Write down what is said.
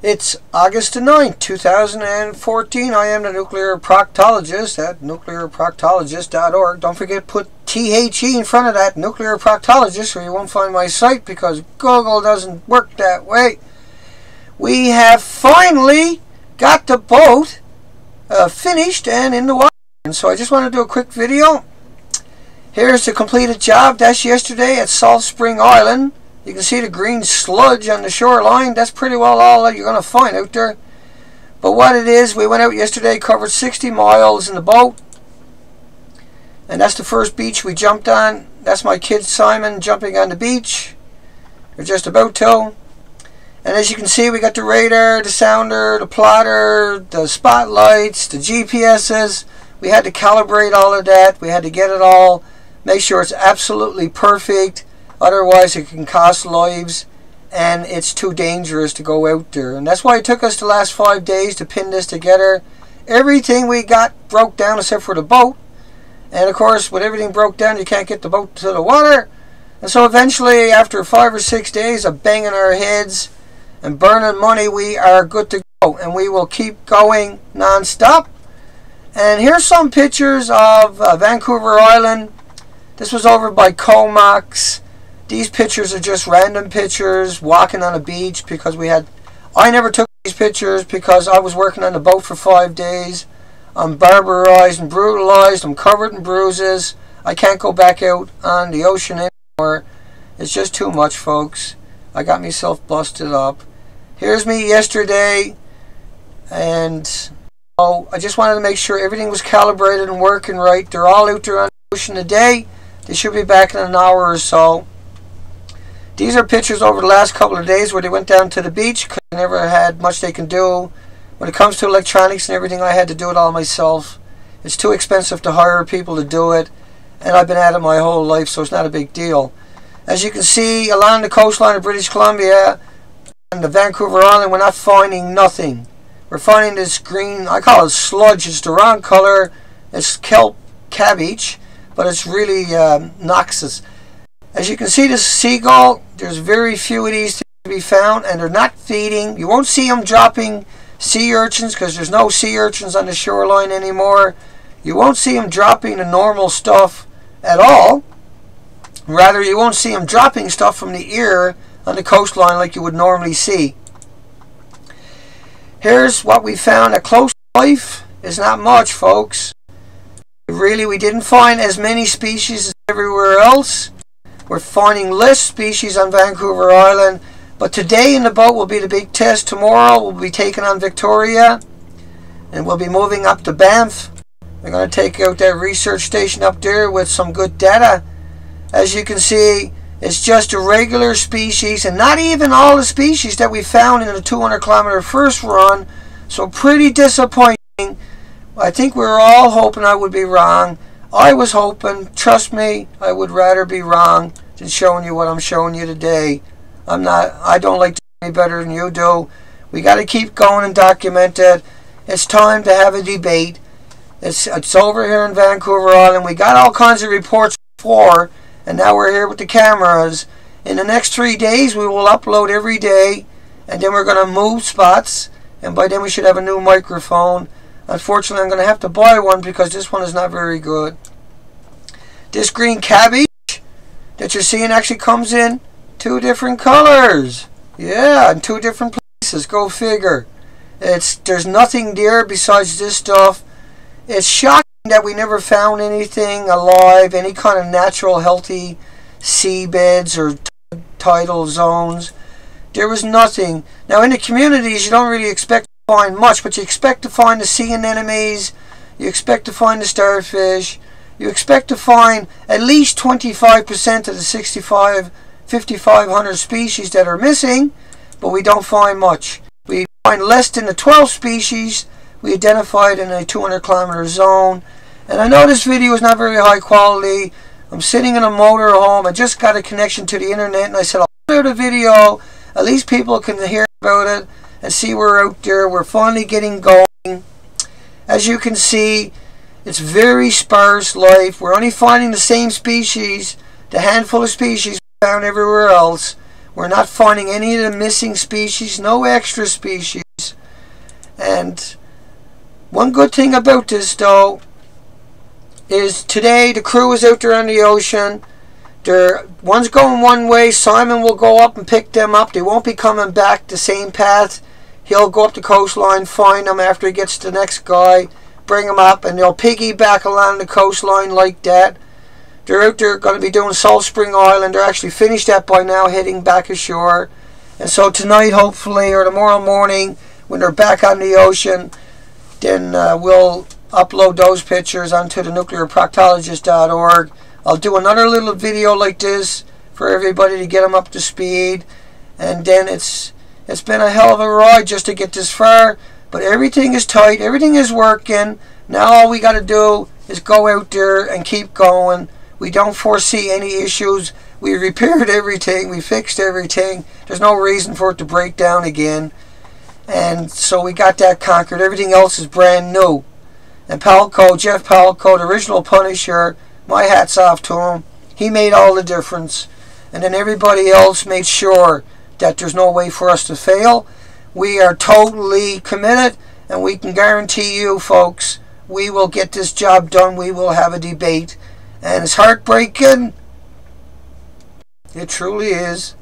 It's August the 9th, 2014. I am the nuclear proctologist at nuclearproctologist.org. Don't forget to put THE in front of that, nuclear proctologist, or you won't find my site because Google doesn't work that way. We have finally got the boat finished and in the water. And so I just want to do a quick video. Here's the completed job. That's yesterday at Salt Spring Island. You can see the green sludge on the shoreline. That's pretty well all that you're going to find out there. But what it is, we went out yesterday, covered 60 miles in the boat. And that's the first beach we jumped on. That's my kid Simon jumping on the beach. We're just about to. And as you can see, we got the radar, the sounder, the plotter, the spotlights, the GPSs. We had to calibrate all of that. We had to get it all, make sure it's absolutely perfect. Otherwise, it can cost lives, and it's too dangerous to go out there. And that's why it took us the last 5 days to pin this together. Everything we got broke down except for the boat. And of course, with everything broke down, you can't get the boat to the water. And so eventually, after 5 or 6 days of banging our heads and burning money, we are good to go. And we will keep going non-stop. And here's some pictures of Vancouver Island. This was over by Comox. These pictures are just random pictures, walking on a beach, because I never took these pictures because I was working on the boat for 5 days. I'm barbarized and brutalized. I'm covered in bruises. I can't go back out on the ocean anymore. It's just too much, folks. I got myself busted up. Here's me yesterday, and I just wanted to make sure everything was calibrated and working right. They're all out there on the ocean today. They should be back in an hour or so. These are pictures over the last couple of days where they went down to the beach because they never had much they can do. When it comes to electronics and everything, I had to do it all myself. It's too expensive to hire people to do it, and I've been at it my whole life, so it's not a big deal. As you can see, along the coastline of British Columbia and the Vancouver Island, we're not finding nothing. We're finding this green, I call it sludge. It's the wrong color. It's kelp cabbage, but it's really noxious. As you can see, this seagull, there's very few of these to be found, and they're not feeding. You won't see them dropping sea urchins because there's no sea urchins on the shoreline anymore. You won't see them dropping the normal stuff at all. Rather, you won't see them dropping stuff from the ear on the coastline like you would normally see. Here's what we found at close life. It's not much, folks. Really, we didn't find as many species as everywhere else. We're finding less species on Vancouver Island. But today in the boat will be the big test. Tomorrow we'll be taking on Victoria. And we'll be moving up to Banff. We're going to take out that research station up there with some good data. As you can see, it's just a regular species. And not even all the species that we found in the 200-kilometer first run. So pretty disappointing. I think we were all hoping I would be wrong. I was hoping, trust me, I would rather be wrong than showing you what I'm showing you today. I don't like to do any better than you do. We got to keep going and document it. It's time to have a debate. It's over here in Vancouver Island. We got all kinds of reports before, and now we're here with the cameras. In the next 3 days, we will upload every day, and then we're going to move spots, and by then we should have a new microphone. Unfortunately, I'm going to have to buy one because this one is not very good. This green cabbage that you're seeing actually comes in 2 different colors. Yeah, in 2 different places. Go figure. There's nothing there besides this stuff. It's shocking that we never found anything alive, any kind of natural, healthy seabeds or tidal zones. There was nothing. Now, in the communities, you don't really expect find much, but you expect to find the sea anemones, you expect to find the starfish, you expect to find at least 25% of the 5,500 species that are missing, but we don't find much. We find less than the 12 species we identified in a 200-kilometer zone. And I know this video is not very high quality. I'm sitting in a motor home. I just got a connection to the internet, and I said I'll put out a video. At least people can hear about it and see we're out there. We're finally getting going. As you can see, it's very sparse life. We're only finding the same species, the handful of species we found everywhere else. We're not finding any of the missing species, no extra species. And one good thing about this, though, is today the crew is out there on the ocean. One's going one way. Simon will go up and pick them up. They won't be coming back the same path. He'll go up the coastline, find them after he gets the next guy, bring them up, and they'll piggyback along the coastline like that. They're out there going to be doing Salt Spring Island. They're actually finished that by now, heading back ashore. And so tonight, hopefully, or tomorrow morning, when they're back on the ocean, then we'll upload those pictures onto the nuclearproctologist.org. I'll do another little video like this for everybody to get them up to speed. And then it's been a hell of a ride just to get this far. But everything is tight. Everything is working. Now all we got to do is go out there and keep going. We don't foresee any issues. We repaired everything. We fixed everything. There's no reason for it to break down again. And so we got that conquered. Everything else is brand new. And Palco, Jeff Palco, the original Punisher, my hat's off to him. He made all the difference. And then everybody else made sure that there's no way for us to fail. We are totally committed, and we can guarantee you, folks, we will get this job done. We will have a debate. And it's heartbreaking. It truly is.